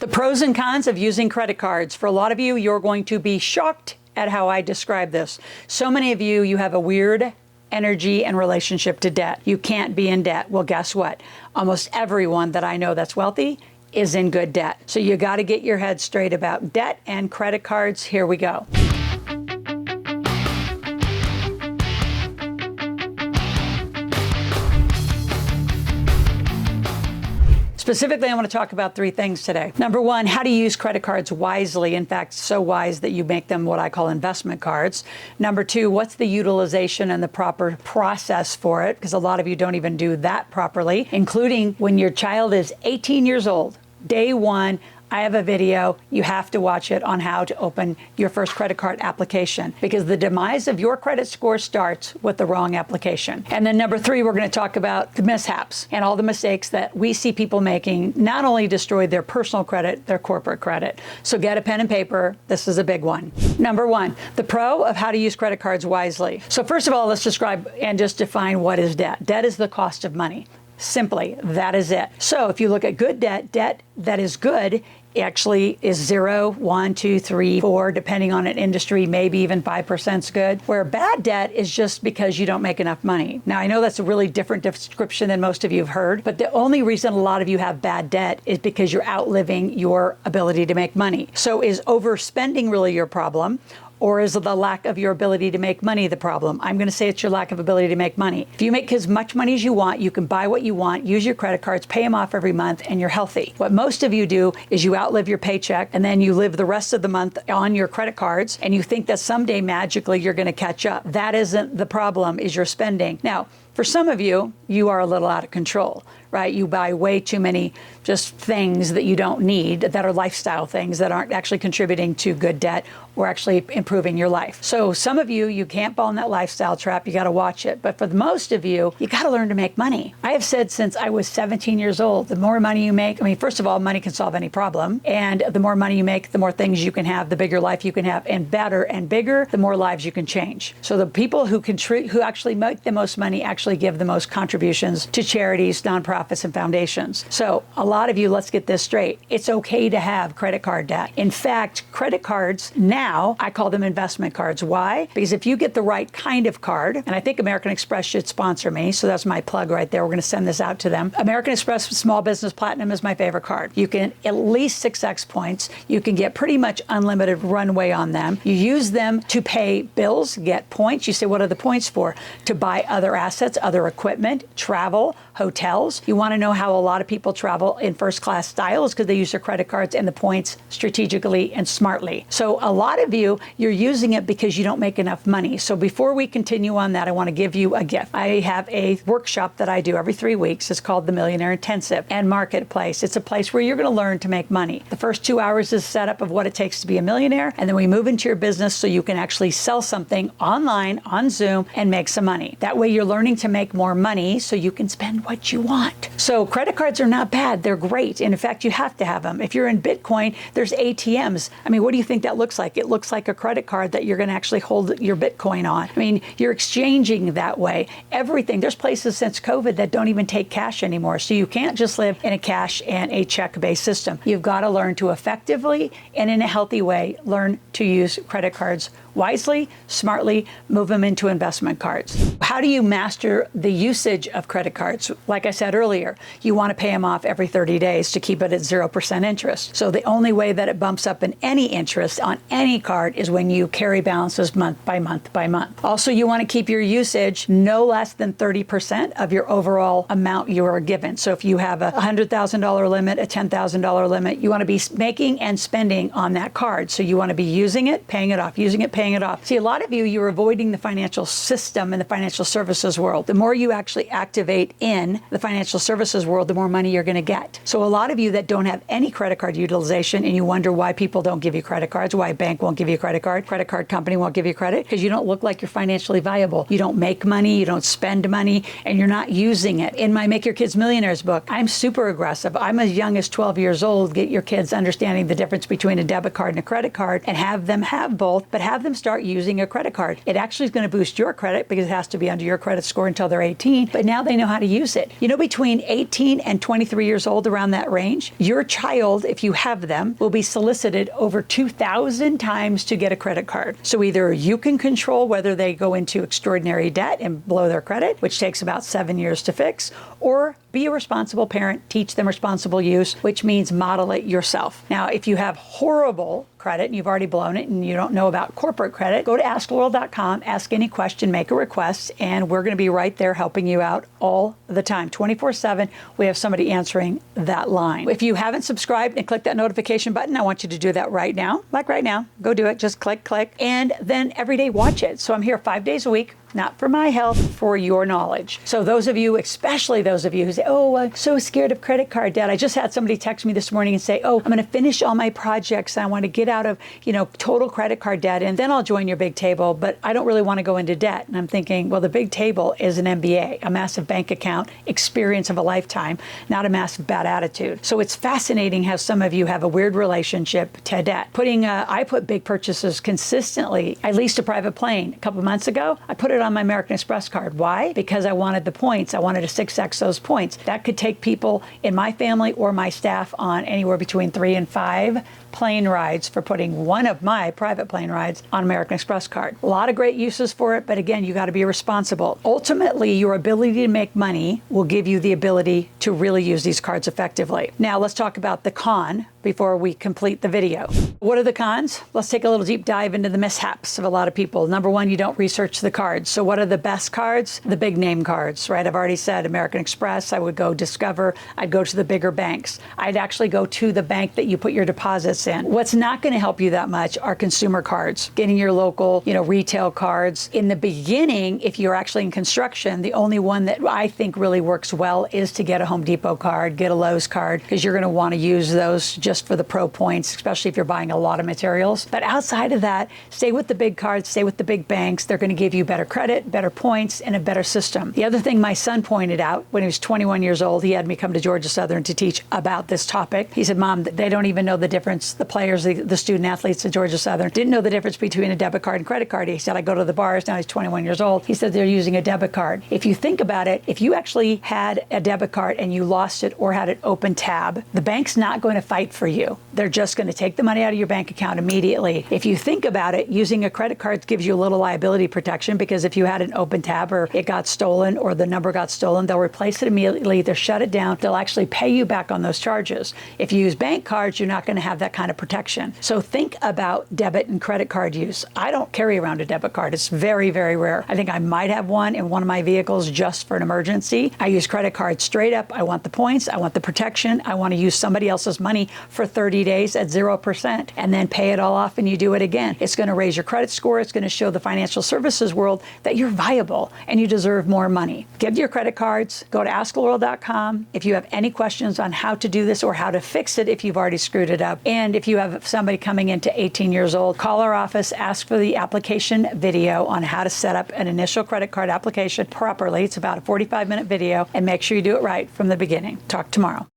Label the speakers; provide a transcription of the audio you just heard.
Speaker 1: The pros and cons of using credit cards. For a lot of you, you're going to be shocked at how I describe this. So many of you, you have a weird energy and relationship to debt. You can't be in debt. Well, guess what? Almost everyone that I know that's wealthy is in good debt. So you got to get your head straight about debt and credit cards. Here we go. Specifically, I want to talk about three things today. Number one, how to use credit cards wisely. In fact, so wise that you make them what I call investment cards. Number two, what's the utilization and the proper process for it? Because a lot of you don't even do that properly, including when your child is 18 years old. Day one, I have a video, you have to watch it, on how to open your first credit card application, because the demise of your credit score starts with the wrong application. And then number three, we're going to talk about the mishaps and all the mistakes that we see people making, not only destroy their personal credit, their corporate credit. So get a pen and paper. This is a big one. Number one, the pro of how to use credit cards wisely. So first of all, let's describe and just define what is debt. Debt is the cost of money. Simply, that is it. So if you look at good debt, debt that is good actually is 0, 1, 2, 3, 4, depending on an industry, maybe even 5% is good. Where bad debt is just because you don't make enough money. Now, I know that's a really different description than most of you have heard, but the only reason a lot of you have bad debt is because you're outliving your ability to make money. So is overspending really your problem? Or is the lack of your ability to make money the problem? I'm going to say it's your lack of ability to make money. If you make as much money as you want, you can buy what you want, use your credit cards, pay them off every month, and you're healthy. What most of you do is you outlive your paycheck, and then you live the rest of the month on your credit cards, and you think that someday magically you're going to catch up. That isn't the problem, is your spending. Now, for some of you, you are a little out of control, right? You buy way too many just things that you don't need, that are lifestyle things that aren't actually contributing to good debt or actually improving your life. So some of you, you can't fall in that lifestyle trap. You got to watch it. But for the most of you, you got to learn to make money. I have said since I was 17 years old, the more money you make, I mean, first of all, money can solve any problem. And the more money you make, the more things you can have, the bigger life you can have, and better and bigger, the more lives you can change. So the people who actually make the most money actually give the most contributions to charities, nonprofits, and foundations. So a lot of you, let's get this straight. It's okay to have credit card debt. In fact, credit cards now, I call them investment cards. Why? Because if you get the right kind of card, and I think American Express should sponsor me, so that's my plug right there. We're going to send this out to them. American Express Small Business Platinum is my favorite card. You can at least 6x points. You can get pretty much unlimited runway on them. You use them to pay bills, get points. You say, what are the points for? To buy other assets, other equipment, travel, hotels. You want to know how a lot of people travel in first class styles because they use their credit cards and the points strategically and smartly. So a lot of you, you're using it because you don't make enough money. So before we continue on that, I want to give you a gift. I have a workshop that I do every 3 weeks. It's called the Millionaire Intensive and Marketplace. It's a place where you're going to learn to make money. The first 2 hours is setup of what it takes to be a millionaire. And then we move into your business so you can actually sell something online on Zoom and make some money. That way you're learning to make more money so you can spend what you want. So credit cards are not bad. They're great. And in fact, you have to have them. If you're in Bitcoin, there's ATMs. I mean, what do you think that looks like? It looks like a credit card that you're going to actually hold your Bitcoin on. I mean, you're exchanging that way. Everything. There's places since COVID that don't even take cash anymore. So you can't just live in a cash and a check-based system. You've got to learn to effectively and in a healthy way learn to use credit cards wisely, smartly, move them into investment cards. How do you master the usage of credit cards? Like I said earlier, you want to pay them off every 30 days to keep it at 0% interest. So the only way that it bumps up in any interest on any card is when you carry balances month by month by month. Also, you want to keep your usage no less than 30% of your overall amount you are given. So if you have a $100,000 limit, a $10,000 limit, you want to be making and spending on that card. So you want to be using it, paying it off, using it, paying it off. See, a lot of you, you're avoiding the financial system and the financial services world. The more you actually activate in the financial services world, the more money you're going to get. So a lot of you that don't have any credit card utilization and you wonder why people don't give you credit cards, why a bank won't give you a credit card company won't give you credit, because you don't look like you're financially viable. You don't make money, you don't spend money, and you're not using it. In my Make Your Kids Millionaires book, I'm super aggressive. I'm as young as 12 years old. Get your kids understanding the difference between a debit card and a credit card and have them have both, but have them them start using a credit card. It actually is going to boost your credit because it has to be under your credit score until they're 18, but now they know how to use it. You know, between 18 and 23 years old, around that range, your child, if you have them, will be solicited over 2,000 times to get a credit card. So either you can control whether they go into extraordinary debt and blow their credit, which takes about 7 years to fix, or be a responsible parent, teach them responsible use, which means model it yourself. Now, if you have horrible credit and you've already blown it and you don't know about corporate credit, go to askloral.com, ask any question, make a request, and we're going to be right there helping you out all the time. 24/7, we have somebody answering that line. If you haven't subscribed and click that notification button, I want you to do that right now. Like right now, go do it. Just click, and then every day watch it. So I'm here 5 days a week. Not for my health, for your knowledge. So those of you, especially those of you who say, oh, I'm so scared of credit card debt. I just had somebody text me this morning and say, oh, I'm going to finish all my projects. And I want to get out of, total credit card debt. And then I'll join your big table, but I don't really want to go into debt. And I'm thinking, well, the big table is an MBA, a massive bank account, experience of a lifetime, not a massive bad attitude. So it's fascinating how some of you have a weird relationship to debt. I put big purchases consistently. I leased a private plane a couple months ago. I put it on my American Express card. Why? Because I wanted the points. I wanted to 6x those points. That could take people in my family or my staff on anywhere between 3 and 5 plane rides for putting one of my private plane rides on American Express card. A lot of great uses for it, but again, you got to be responsible. Ultimately, your ability to make money will give you the ability to really use these cards effectively. Now, let's talk about the con before we complete the video. What are the cons? Let's take a little deep dive into the mishaps of a lot of people. Number one, you don't research the cards. So what are the best cards? The big name cards, right? I've already said American Express. I would go Discover. I'd go to the bigger banks. I'd actually go to the bank that you put your deposits in. What's not going to help you that much are consumer cards, getting your local, retail cards. In the beginning, if you're actually in construction, the only one that I think really works well is to get a Home Depot card, get a Lowe's card, because you're going to want to use those just for the pro points, especially if you're buying a lot of materials. But outside of that, stay with the big cards, stay with the big banks. They're going to give you better credit, better points, and a better system. The other thing my son pointed out when he was 21 years old, he had me come to Georgia Southern to teach about this topic. He said, Mom, they don't even know the difference. The players, the student athletes at Georgia Southern didn't know the difference between a debit card and credit card. He said, I go to the bars, now he's 21 years old. He said they're using a debit card. If you think about it, if you actually had a debit card and you lost it or had an open tab, the bank's not going to fight for you. They're just going to take the money out of your bank account immediately. If you think about it, using a credit card gives you a little liability protection because if you had an open tab or it got stolen or the number got stolen, they'll replace it immediately. They'll shut it down. They'll actually pay you back on those charges. If you use bank cards, you're not going to have that kind of protection. So think about debit and credit card use. I don't carry around a debit card. It's very, very rare. I think I might have one in one of my vehicles just for an emergency. I use credit cards straight up. I want the points. I want the protection. I want to use somebody else's money for 30 days at 0% and then pay it all off and you do it again. It's going to raise your credit score. It's going to show the financial services world that you're viable and you deserve more money. Get your credit cards. Go to askloral.com if you have any questions on how to do this or how to fix it if you've already screwed it up. And if you have somebody coming into 18 years old, call our office, ask for the application video on how to set up an initial credit card application properly. It's about a 45-minute video, and make sure you do it right from the beginning. Talk tomorrow.